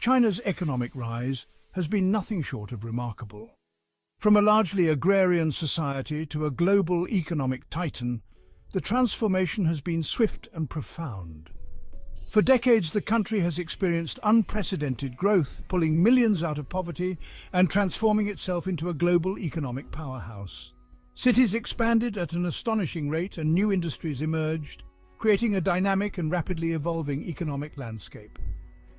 China's economic rise has been nothing short of remarkable. From a largely agrarian society to a global economic titan, the transformation has been swift and profound. For decades, the country has experienced unprecedented growth, pulling millions out of poverty and transforming itself into a global economic powerhouse. Cities expanded at an astonishing rate and new industries emerged, creating a dynamic and rapidly evolving economic landscape.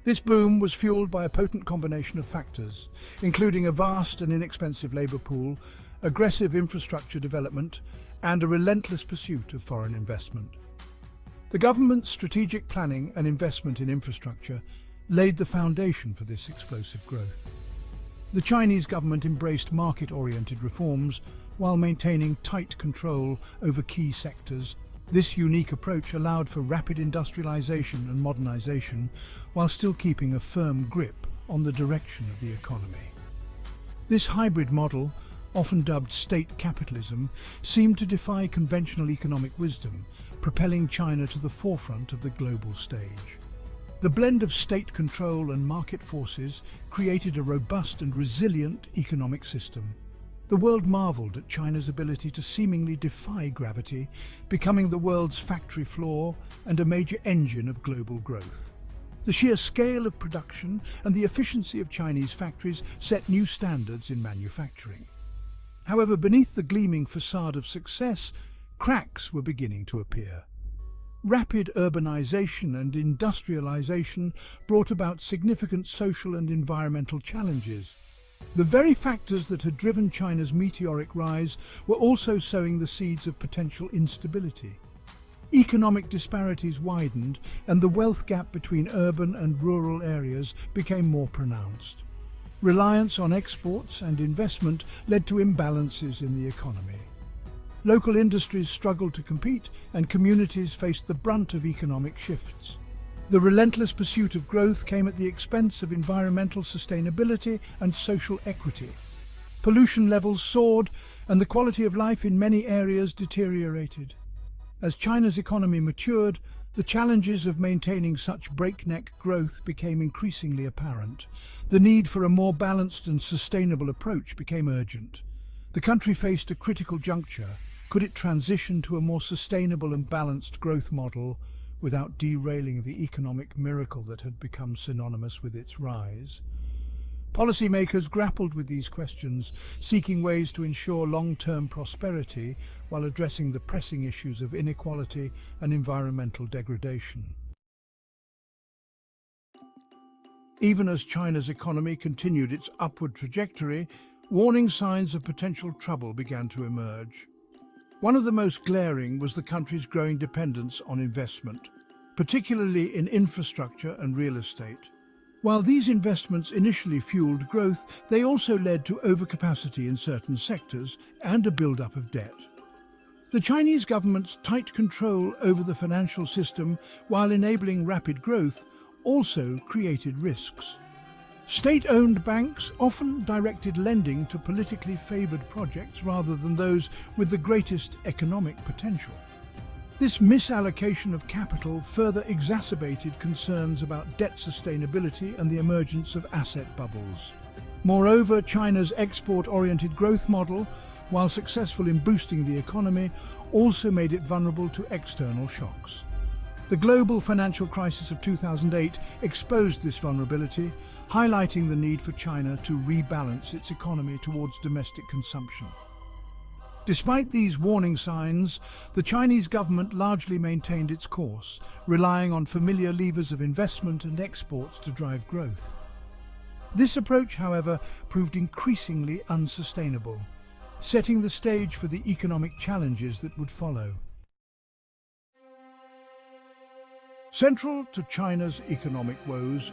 This boom was fueled by a potent combination of factors, including a vast and inexpensive labour pool, aggressive infrastructure development, and a relentless pursuit of foreign investment. The government's strategic planning and investment in infrastructure laid the foundation for this explosive growth. The Chinese government embraced market-oriented reforms while maintaining tight control over key sectors. This unique approach allowed for rapid industrialization and modernization while still keeping a firm grip on the direction of the economy. This hybrid model, often dubbed state capitalism, seemed to defy conventional economic wisdom, propelling China to the forefront of the global stage. The blend of state control and market forces created a robust and resilient economic system. The world marveled at China's ability to seemingly defy gravity, becoming the world's factory floor and a major engine of global growth. The sheer scale of production and the efficiency of Chinese factories set new standards in manufacturing. However, beneath the gleaming facade of success, cracks were beginning to appear. Rapid urbanization and industrialization brought about significant social and environmental challenges. The very factors that had driven China's meteoric rise were also sowing the seeds of potential instability. Economic disparities widened, and the wealth gap between urban and rural areas became more pronounced. Reliance on exports and investment led to imbalances in the economy. Local industries struggled to compete, and communities faced the brunt of economic shifts. The relentless pursuit of growth came at the expense of environmental sustainability and social equity. Pollution levels soared, and the quality of life in many areas deteriorated. As China's economy matured, the challenges of maintaining such breakneck growth became increasingly apparent. The need for a more balanced and sustainable approach became urgent. The country faced a critical juncture. Could it transition to a more sustainable and balanced growth model without derailing the economic miracle that had become synonymous with its rise? Policymakers grappled with these questions, seeking ways to ensure long-term prosperity while addressing the pressing issues of inequality and environmental degradation. Even as China's economy continued its upward trajectory, warning signs of potential trouble began to emerge. One of the most glaring was the country's growing dependence on investment, particularly in infrastructure and real estate. While these investments initially fueled growth, they also led to overcapacity in certain sectors and a build-up of debt. The Chinese government's tight control over the financial system, while enabling rapid growth, also created risks. State-owned banks often directed lending to politically favoured projects rather than those with the greatest economic potential. This misallocation of capital further exacerbated concerns about debt sustainability and the emergence of asset bubbles. Moreover, China's export-oriented growth model, while successful in boosting the economy, also made it vulnerable to external shocks. The global financial crisis of 2008 exposed this vulnerability, highlighting the need for China to rebalance its economy towards domestic consumption. Despite these warning signs, the Chinese government largely maintained its course, relying on familiar levers of investment and exports to drive growth. This approach, however, proved increasingly unsustainable, setting the stage for the economic challenges that would follow. Central to China's economic woes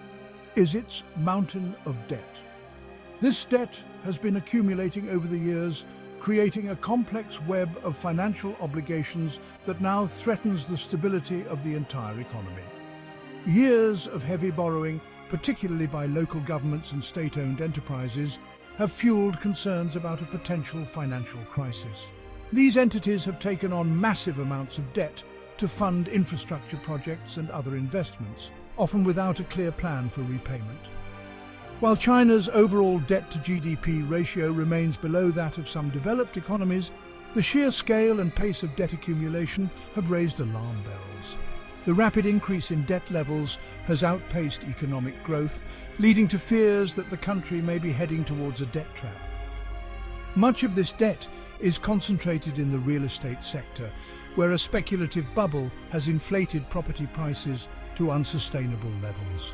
is its mountain of debt. This debt has been accumulating over the years, creating a complex web of financial obligations that now threatens the stability of the entire economy. Years of heavy borrowing, particularly by local governments and state-owned enterprises, have fueled concerns about a potential financial crisis. These entities have taken on massive amounts of debt to fund infrastructure projects and other investments, often without a clear plan for repayment. While China's overall debt-to-GDP ratio remains below that of some developed economies, the sheer scale and pace of debt accumulation have raised alarm bells. The rapid increase in debt levels has outpaced economic growth, leading to fears that the country may be heading towards a debt trap. Much of this debt is concentrated in the real estate sector, where a speculative bubble has inflated property prices to unsustainable levels.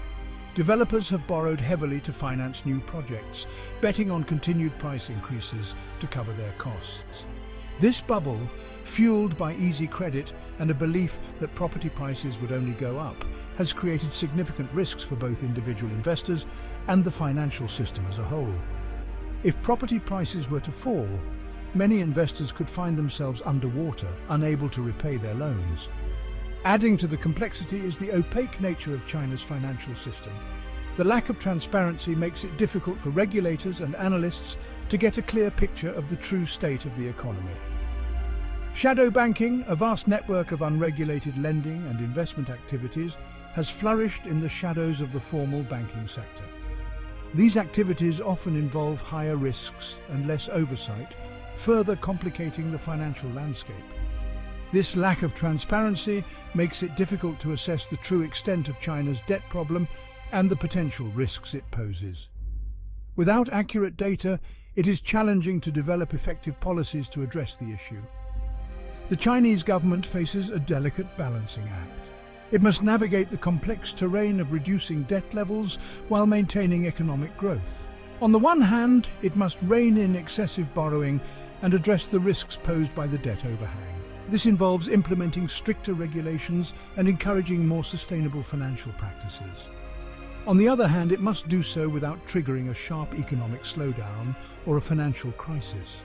Developers have borrowed heavily to finance new projects, betting on continued price increases to cover their costs. This bubble, fueled by easy credit and a belief that property prices would only go up, has created significant risks for both individual investors and the financial system as a whole. If property prices were to fall, many investors could find themselves underwater, unable to repay their loans. Adding to the complexity is the opaque nature of China's financial system. The lack of transparency makes it difficult for regulators and analysts to get a clear picture of the true state of the economy. Shadow banking, a vast network of unregulated lending and investment activities, has flourished in the shadows of the formal banking sector. These activities often involve higher risks and less oversight, further complicating the financial landscape. This lack of transparency makes it difficult to assess the true extent of China's debt problem and the potential risks it poses. Without accurate data, it is challenging to develop effective policies to address the issue. The Chinese government faces a delicate balancing act. It must navigate the complex terrain of reducing debt levels while maintaining economic growth. On the one hand, it must rein in excessive borrowing and address the risks posed by the debt overhang. This involves implementing stricter regulations and encouraging more sustainable financial practices. On the other hand, it must do so without triggering a sharp economic slowdown or a financial crisis.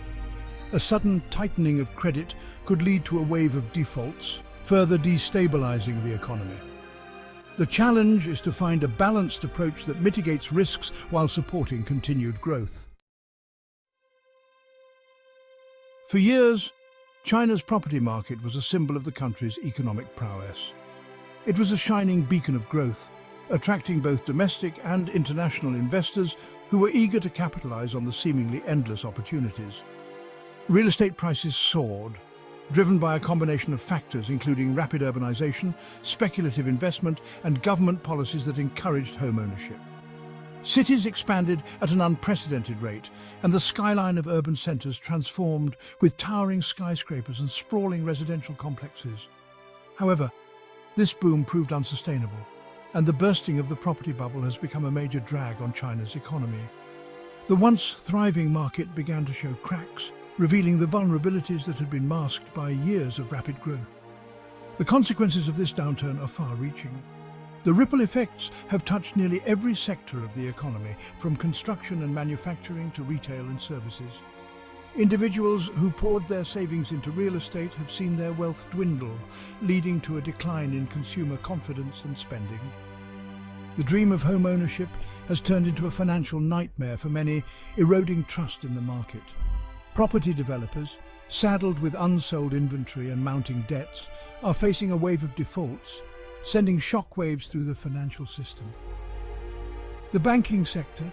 A sudden tightening of credit could lead to a wave of defaults, further destabilizing the economy. The challenge is to find a balanced approach that mitigates risks while supporting continued growth. For years, China's property market was a symbol of the country's economic prowess. It was a shining beacon of growth, attracting both domestic and international investors who were eager to capitalize on the seemingly endless opportunities. Real estate prices soared, driven by a combination of factors including rapid urbanization, speculative investment, and government policies that encouraged home ownership. Cities expanded at an unprecedented rate, and the skyline of urban centers transformed with towering skyscrapers and sprawling residential complexes. However, this boom proved unsustainable, and the bursting of the property bubble has become a major drag on China's economy. The once thriving market began to show cracks, revealing the vulnerabilities that had been masked by years of rapid growth. The consequences of this downturn are far-reaching. The ripple effects have touched nearly every sector of the economy, from construction and manufacturing to retail and services. Individuals who poured their savings into real estate have seen their wealth dwindle, leading to a decline in consumer confidence and spending. The dream of home ownership has turned into a financial nightmare for many, eroding trust in the market. Property developers, saddled with unsold inventory and mounting debts, are facing a wave of defaults, sending shockwaves through the financial system. The banking sector,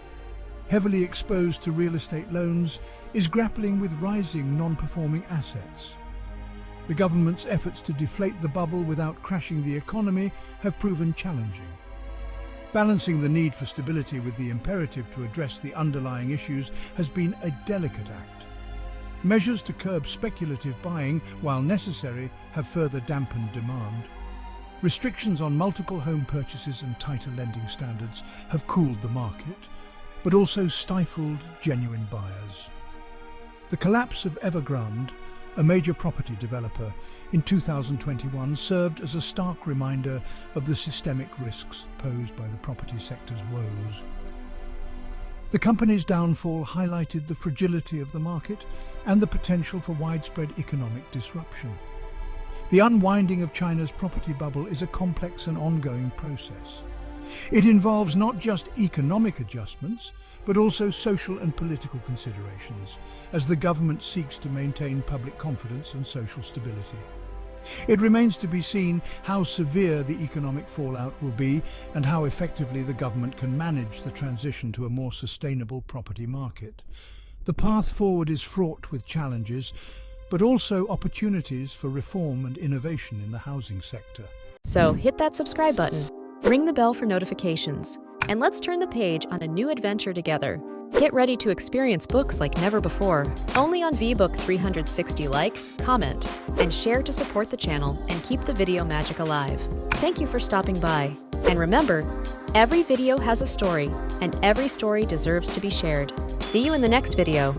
heavily exposed to real estate loans, is grappling with rising non-performing assets. The government's efforts to deflate the bubble without crashing the economy have proven challenging. Balancing the need for stability with the imperative to address the underlying issues has been a delicate act. Measures to curb speculative buying, while necessary, have further dampened demand. Restrictions on multiple home purchases and tighter lending standards have cooled the market, but also stifled genuine buyers. The collapse of Evergrande, a major property developer, in 2021 served as a stark reminder of the systemic risks posed by the property sector's woes. The company's downfall highlighted the fragility of the market and the potential for widespread economic disruption. The unwinding of China's property bubble is a complex and ongoing process. It involves not just economic adjustments, but also social and political considerations, as the government seeks to maintain public confidence and social stability. It remains to be seen how severe the economic fallout will be and how effectively the government can manage the transition to a more sustainable property market. The path forward is fraught with challenges, but also opportunities for reform and innovation in the housing sector. So hit that subscribe button, ring the bell for notifications, and let's turn the page on a new adventure together. Get ready to experience books like never before, only on VBook 360. Like, comment, and share to support the channel and keep the video magic alive. Thank you for stopping by. And remember, every video has a story, and every story deserves to be shared. See you in the next video.